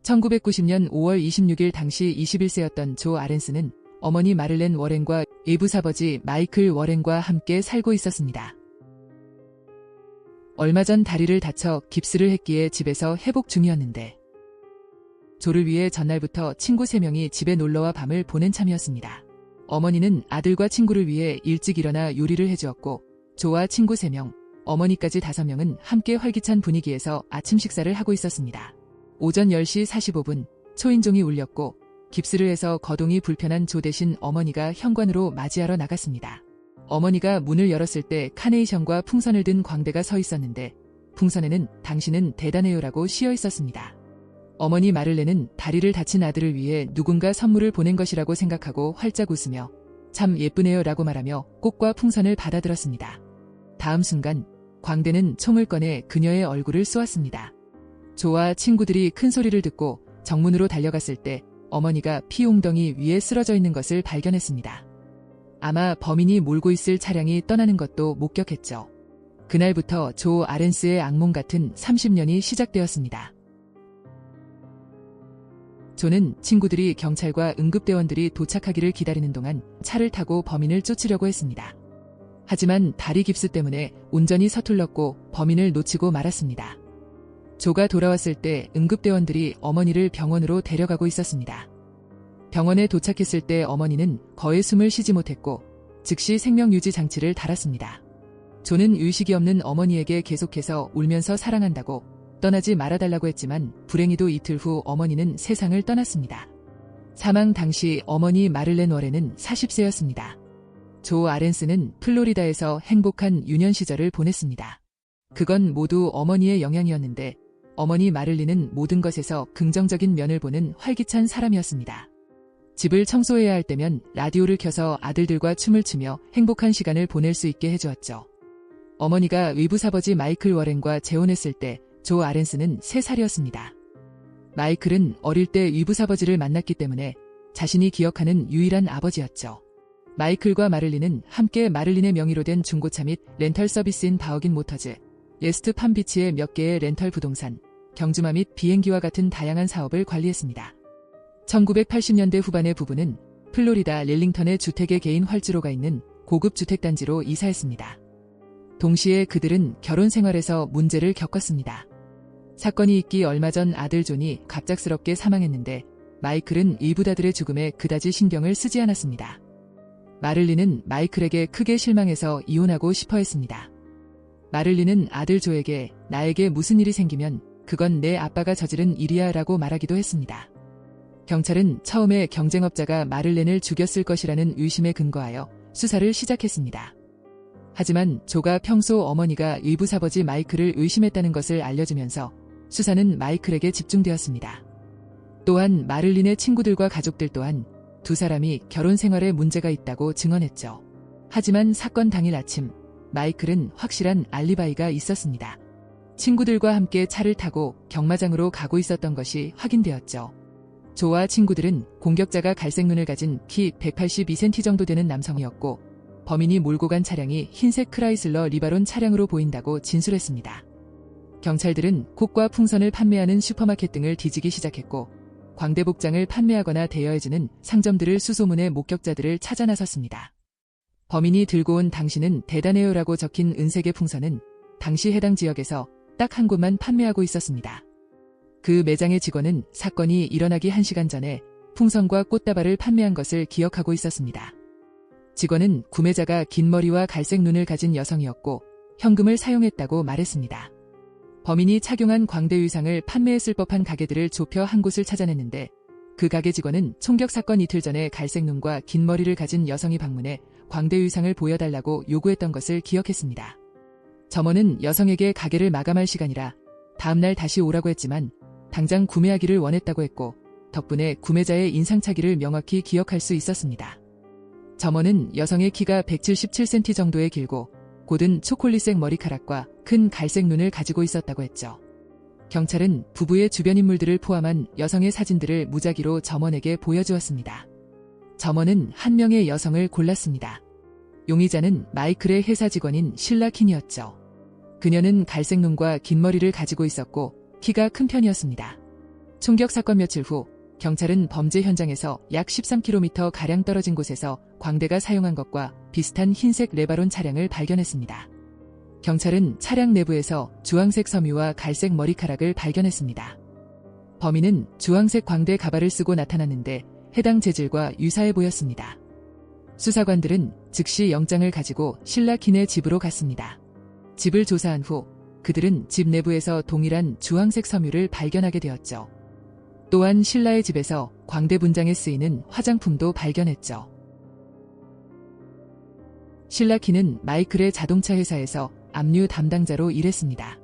1990년 5월 26일 당시 21세였던 조 아렌스는 어머니 마를렌 워렌과 외부사버지 마이클 워렌과 함께 살고 있었습니다. 얼마 전 다리를 다쳐 깁스를 했기에 집에서 회복 중이었는데 조를 위해 전날부터 친구 3명이 집에 놀러와 밤을 보낸 참이었습니다. 어머니는 아들과 친구를 위해 일찍 일어나 요리를 해주었고 조와 친구 3명, 어머니까지 5명은 함께 활기찬 분위기에서 아침 식사를 하고 있었습니다. 오전 10시 45분 초인종이 울렸고 깁스를 해서 거동이 불편한 조 대신 어머니가 현관으로 맞이하러 나갔습니다. 어머니가 문을 열었을 때 카네이션과 풍선을 든 광대가 서 있었는데 풍선에는 당신은 대단해요라고 씌어 있었습니다. 어머니 마를렌은 다리를 다친 아들을 위해 누군가 선물을 보낸 것이라고 생각하고 활짝 웃으며 참 예쁘네요 라고 말하며 꽃과 풍선을 받아들었습니다. 다음 순간 광대는 총을 꺼내 그녀의 얼굴을 쏘았습니다. 조와 친구들이 큰 소리를 듣고 정문으로 달려갔을 때 어머니가 피 웅덩이 위에 쓰러져 있는 것을 발견했습니다. 아마 범인이 몰고 있을 차량이 떠나는 것도 목격했죠. 그날부터 조 아렌스의 악몽 같은 30년이 시작되었습니다. 조는 친구들이 경찰과 응급대원들이 도착하기를 기다리는 동안 차를 타고 범인을 쫓으려고 했습니다. 하지만 다리 깁스 때문에 운전이 서툴렀고 범인을 놓치고 말았습니다. 조가 돌아왔을 때 응급대원들이 어머니를 병원으로 데려가고 있었습니다. 병원에 도착했을 때 어머니는 거의 숨을 쉬지 못했고 즉시 생명유지 장치를 달았습니다. 조는 의식이 없는 어머니에게 계속해서 울면서 사랑한다고 떠나지 말아달라고 했지만 불행히도 이틀 후 어머니는 세상을 떠났습니다. 사망 당시 어머니 마를렌 워렌은 40세였습니다. 조 아렌스는 플로리다에서 행복한 유년 시절을 보냈습니다. 그건 모두 어머니의 영향이었는데 어머니 마를린은 모든 것에서 긍정적인 면을 보는 활기찬 사람이었습니다. 집을 청소해야 할 때면 라디오를 켜서 아들들과 춤을 추며 행복한 시간을 보낼 수 있게 해주었죠. 어머니가 위부사버지 마이클 워렌과 재혼했을 때 조 아렌스는 3살이었습니다. 마이클은 어릴 때 위부사버지를 만났기 때문에 자신이 기억하는 유일한 아버지였죠. 마이클과 마를린은 함께 마를린의 명의로 된 중고차 및 렌털 서비스인 바어긴 모터즈, 예스트 팜비치의 몇 개의 렌털 부동산, 경주마 및 비행기와 같은 다양한 사업을 관리했습니다. 1980년대 후반의 부부는 플로리다 렐링턴의 주택의 개인 활주로가 있는 고급 주택단지로 이사했습니다. 동시에 그들은 결혼 생활에서 문제를 겪었습니다. 사건이 있기 얼마 전 아들 존이 갑작스럽게 사망했는데 마이클은 이부자들의 죽음에 그다지 신경을 쓰지 않았습니다. 마를린은 마이클에게 크게 실망해서 이혼하고 싶어 했습니다. 마를린은 아들 조에게 나에게 무슨 일이 생기면 그건 내 아빠가 저지른 일이야 라고 말하기도 했습니다. 경찰은 처음에 경쟁업자가 마를렌을 죽였을 것이라는 의심에 근거하여 수사를 시작했습니다. 하지만 조가 평소 어머니가 위부사버지 마이클을 의심했다는 것을 알려주면서 수사는 마이클에게 집중되었습니다. 또한 마를린의 친구들과 가족들 또한 두 사람이 결혼 생활에 문제가 있다고 증언했죠. 하지만 사건 당일 아침 마이클은 확실한 알리바이가 있었습니다. 친구들과 함께 차를 타고 경마장으로 가고 있었던 것이 확인되었죠. 조와 친구들은 공격자가 갈색 눈을 가진 키 182cm 정도 되는 남성이었고 범인이 몰고 간 차량이 흰색 크라이슬러 리바론 차량으로 보인다고 진술했습니다. 경찰들은 콕과 풍선을 판매하는 슈퍼마켓 등을 뒤지기 시작했고 광대복장을 판매하거나 대여해주는 상점들을 수소문해 목격자들을 찾아 나섰습니다. 범인이 들고 온 당신은 대단해요라고 적힌 은색의 풍선은 당시 해당 지역에서 딱 한 곳만 판매하고 있었습니다. 그 매장의 직원은 사건이 일어나기 1시간 전에 풍선과 꽃다발을 판매한 것을 기억하고 있었습니다. 직원은 구매자가 긴 머리와 갈색 눈을 가진 여성이었고 현금을 사용했다고 말했습니다. 범인이 착용한 광대 의상을 판매했을 법한 가게들을 좁혀 한 곳을 찾아냈는데 그 가게 직원은 총격 사건 이틀 전에 갈색 눈과 긴 머리를 가진 여성이 방문해 광대 의상을 보여달라고 요구했던 것을 기억했습니다. 점원은 여성에게 가게를 마감할 시간이라 다음날 다시 오라고 했지만 당장 구매하기를 원했다고 했고 덕분에 구매자의 인상착의를 명확히 기억할 수 있었습니다. 점원은 여성의 키가 177cm 정도에 길고 곧은 초콜릿색 머리카락과 큰 갈색 눈을 가지고 있었다고 했죠. 경찰은 부부의 주변 인물들을 포함한 여성의 사진들을 무작위로 점원에게 보여주었습니다. 점원은 한 명의 여성을 골랐습니다. 용의자는 마이클의 회사 직원인 실라 킨이었죠. 그녀는 갈색 눈과 긴 머리를 가지고 있었고 키가 큰 편이었습니다. 총격 사건 며칠 후 경찰은 범죄 현장에서 약 13km 가량 떨어진 곳에서 광대가 사용한 것과 비슷한 흰색 레바론 차량을 발견했습니다. 경찰은 차량 내부에서 주황색 섬유와 갈색 머리카락을 발견했습니다. 범인은 주황색 광대 가발을 쓰고 나타났는데 해당 재질과 유사해 보였습니다. 수사관들은 즉시 영장을 가지고 실라킨의 집으로 갔습니다. 집을 조사한 후 그들은 집 내부에서 동일한 주황색 섬유를 발견하게 되었죠. 또한 실라의 집에서 광대 분장에 쓰이는 화장품도 발견했죠. 실라킨은 마이클의 자동차 회사에서 압류 담당자로 일했습니다.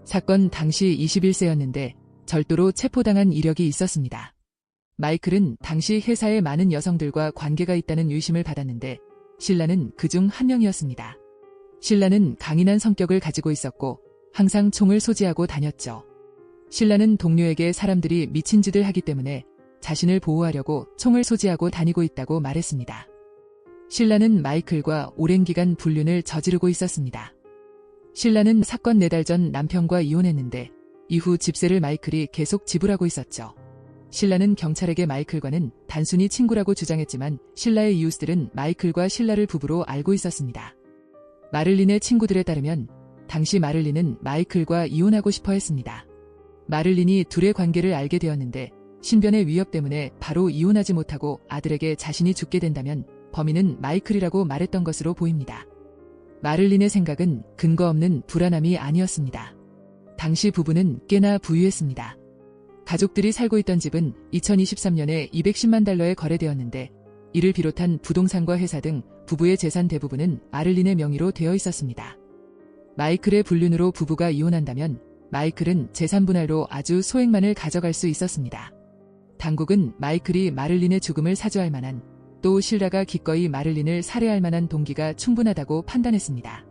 사건 당시 21세였는데 절도로 체포당한 이력이 있었습니다. 마이클은 당시 회사에 많은 여성들과 관계가 있다는 의심을 받았는데 실라는 그중 한 명이었습니다. 실라는 강인한 성격을 가지고 있었고 항상 총을 소지하고 다녔죠. 실라는 동료에게 사람들이 미친 짓을 하기 때문에 자신을 보호하려고 총을 소지하고 다니고 있다고 말했습니다. 실라는 마이클과 오랜 기간 불륜을 저지르고 있었습니다. 실라는 사건 4달 전 남편과 이혼했는데 이후 집세를 마이클이 계속 지불하고 있었죠. 실라는 경찰에게 마이클과는 단순히 친구라고 주장했지만 실라의 이웃들은 마이클과 실라를 부부로 알고 있었습니다. 마를린의 친구들에 따르면 당시 마를린은 마이클과 이혼하고 싶어 했습니다. 마를린이 둘의 관계를 알게 되었는데 신변의 위협 때문에 바로 이혼하지 못하고 아들에게 자신이 죽게 된다면 범인은 마이클이라고 말했던 것으로 보입니다. 마를린의 생각은 근거 없는 불안함이 아니었습니다. 당시 부부는 꽤나 부유했습니다. 가족들이 살고 있던 집은 2023년에 210만 달러에 거래되었는데 이를 비롯한 부동산과 회사 등 부부의 재산 대부분은 마를린의 명의로 되어 있었습니다. 마이클의 불륜으로 부부가 이혼한다면 마이클은 재산 분할로 아주 소액만을 가져갈 수 있었습니다. 당국은 마이클이 마를린의 죽음을 사주할 만한 또 실라가 기꺼이 마를린을 살해할 만한 동기가 충분하다고 판단했습니다.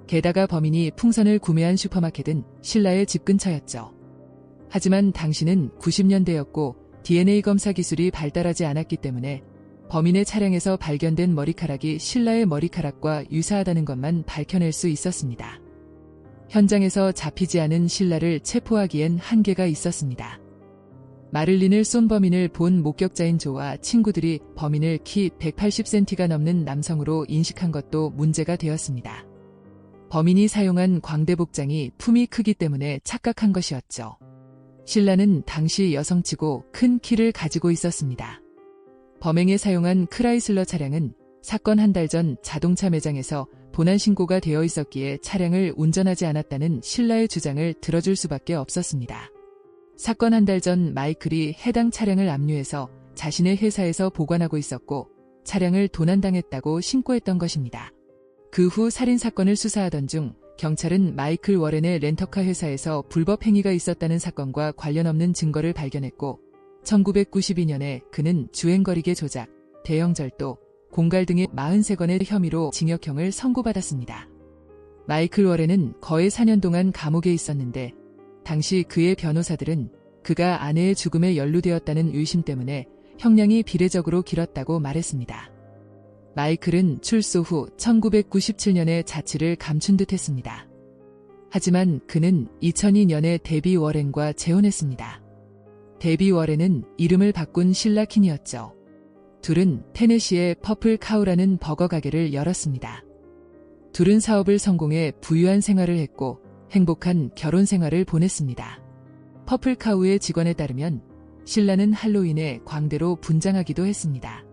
게다가 범인이 풍선을 구매한 슈퍼마켓은 실라의 집 근처였죠. 하지만 당시는 90년대였고 DNA 검사 기술이 발달하지 않았기 때문에 범인의 차량에서 발견된 머리카락이 실라의 머리카락과 유사하다는 것만 밝혀낼 수 있었습니다. 현장에서 잡히지 않은 실라를 체포하기엔 한계가 있었습니다. 마를린을 쏜 범인을 본 목격자인 조와 친구들이 범인을 키 180cm가 넘는 남성으로 인식한 것도 문제가 되었습니다. 범인이 사용한 광대 복장이 품이 크기 때문에 착각한 것이었죠. 실라는 당시 여성치고 큰 키를 가지고 있었습니다. 범행에 사용한 크라이슬러 차량은 사건 한 달 전 자동차 매장에서 도난 신고가 되어 있었기에 차량을 운전하지 않았다는 실라의 주장을 들어줄 수밖에 없었습니다. 사건 한 달 전 마이클이 해당 차량을 압류해서 자신의 회사에서 보관하고 있었고 차량을 도난당했다고 신고했던 것입니다. 그 후 살인사건을 수사하던 중 경찰은 마이클 워렌의 렌터카 회사에서 불법 행위가 있었다는 사건과 관련 없는 증거를 발견했고 1992년에 그는 주행거리계 조작, 대형절도, 공갈 등의 43건의 혐의로 징역형을 선고받았습니다. 마이클 워렌은 거의 4년 동안 감옥에 있었는데 당시 그의 변호사들은 그가 아내의 죽음에 연루되었다는 의심 때문에 형량이 비례적으로 길었다고 말했습니다. 마이클은 출소 후 1997년에 자취를 감춘 듯 했습니다. 하지만 그는 2002년에 데비 워렌과 재혼했습니다. 데비 워렌은 이름을 바꾼 실라킨이었죠. 둘은 테네시의 퍼플 카우라는 버거 가게를 열었습니다. 둘은 사업을 성공해 부유한 생활을 했고 행복한 결혼 생활을 보냈습니다. 퍼플 카우의 직원에 따르면 실라는 할로윈에 광대로 분장하기도 했습니다.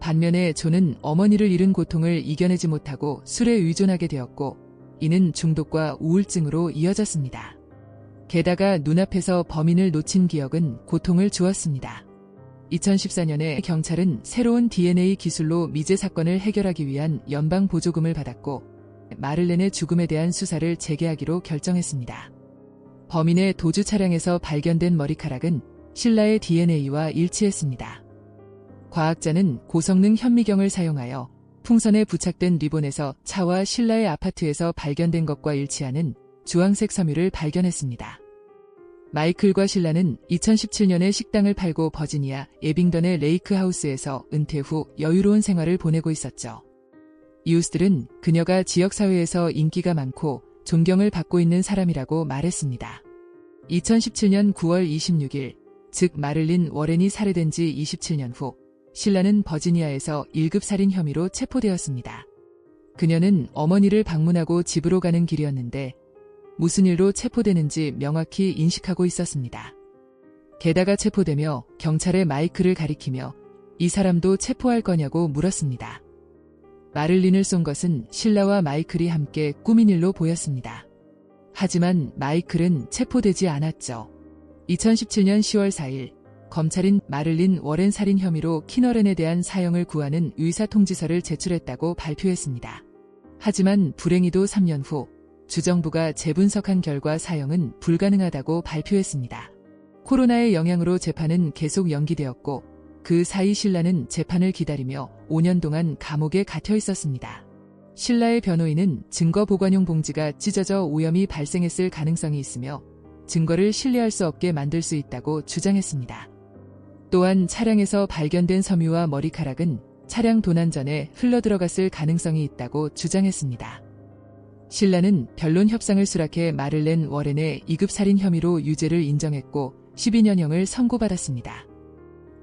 반면에 조는 어머니를 잃은 고통을 이겨내지 못하고 술에 의존하게 되었고 이는 중독과 우울증으로 이어졌습니다. 게다가 눈앞에서 범인을 놓친 기억은 고통을 주었습니다. 2014년에 경찰은 새로운 DNA 기술로 미제 사건을 해결하기 위한 연방 보조금을 받았고 마를렌의 죽음에 대한 수사를 재개하기로 결정했습니다. 범인의 도주 차량에서 발견된 머리카락은 실라의 DNA와 일치했습니다. 과학자는 고성능 현미경을 사용하여 풍선에 부착된 리본에서 차와 실라의 아파트에서 발견된 것과 일치하는 주황색 섬유를 발견했습니다. 마이클과 실라는 2017년에 식당을 팔고 버지니아 에빙던의 레이크 하우스에서 은퇴 후 여유로운 생활을 보내고 있었죠. 이웃들은 그녀가 지역사회에서 인기가 많고 존경을 받고 있는 사람이라고 말했습니다. 2017년 9월 26일 즉 마를린 워렌이 살해된 지 27년 후 실라는 버지니아에서 1급 살인 혐의로 체포되었습니다. 그녀는 어머니를 방문하고 집으로 가는 길이었는데 무슨 일로 체포되는지 명확히 인식하고 있었습니다. 게다가 체포되며 경찰에 마이크를 가리키며 이 사람도 체포할 거냐고 물었습니다. 마를린을 쏜 것은 실라와 마이클이 함께 꾸민 일로 보였습니다. 하지만 마이클은 체포되지 않았죠. 2017년 10월 4일 검찰인 마를린 워렌 살인 혐의로 키너렌에 대한 사형을 구하는 의사통지서를 제출했다고 발표했습니다. 하지만 불행히도 3년 후 주정부가 재분석한 결과 사형은 불가능하다고 발표했습니다. 코로나의 영향으로 재판은 계속 연기되었고 그 사이 실라는 재판을 기다리며 5년 동안 감옥에 갇혀 있었습니다. 실라의 변호인은 증거 보관용 봉지가 찢어져 오염이 발생했을 가능성이 있으며 증거를 신뢰할 수 없게 만들 수 있다고 주장했습니다. 또한 차량에서 발견된 섬유와 머리카락은 차량 도난 전에 흘러들어갔을 가능성이 있다고 주장했습니다. 실라는 변론 협상을 수락해 마를렌 워렌의 2급 살인 혐의로 유죄를 인정했고 12년형을 선고받았습니다.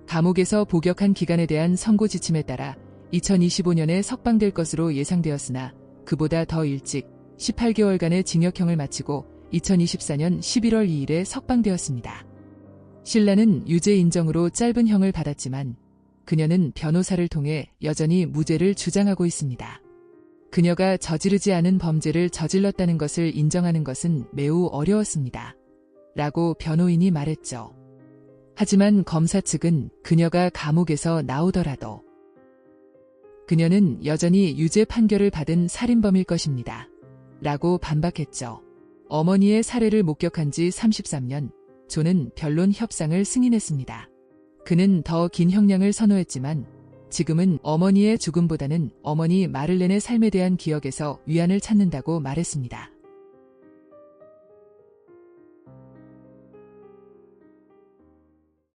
감옥에서 복역한 기간에 대한 선고 지침에 따라 2025년에 석방될 것으로 예상되었으나 그보다 더 일찍 18개월간의 징역형을 마치고 2024년 11월 2일에 석방되었습니다. 실라는 유죄 인정으로 짧은 형을 받았지만 그녀는 변호사를 통해 여전히 무죄를 주장하고 있습니다. 그녀가 저지르지 않은 범죄를 저질렀다는 것을 인정하는 것은 매우 어려웠습니다. 라고 변호인이 말했죠. 하지만 검사 측은 그녀가 감옥에서 나오더라도 그녀는 여전히 유죄 판결을 받은 살인범일 것입니다. 라고 반박했죠. 어머니의 살해를 목격한 지 33년, 존은 변론 협상을 승인했습니다. 그는 더 긴 형량을 선호했지만 지금은 어머니의 죽음보다는 어머니 마를렌의 삶에 대한 기억에서 위안을 찾는다고 말했습니다.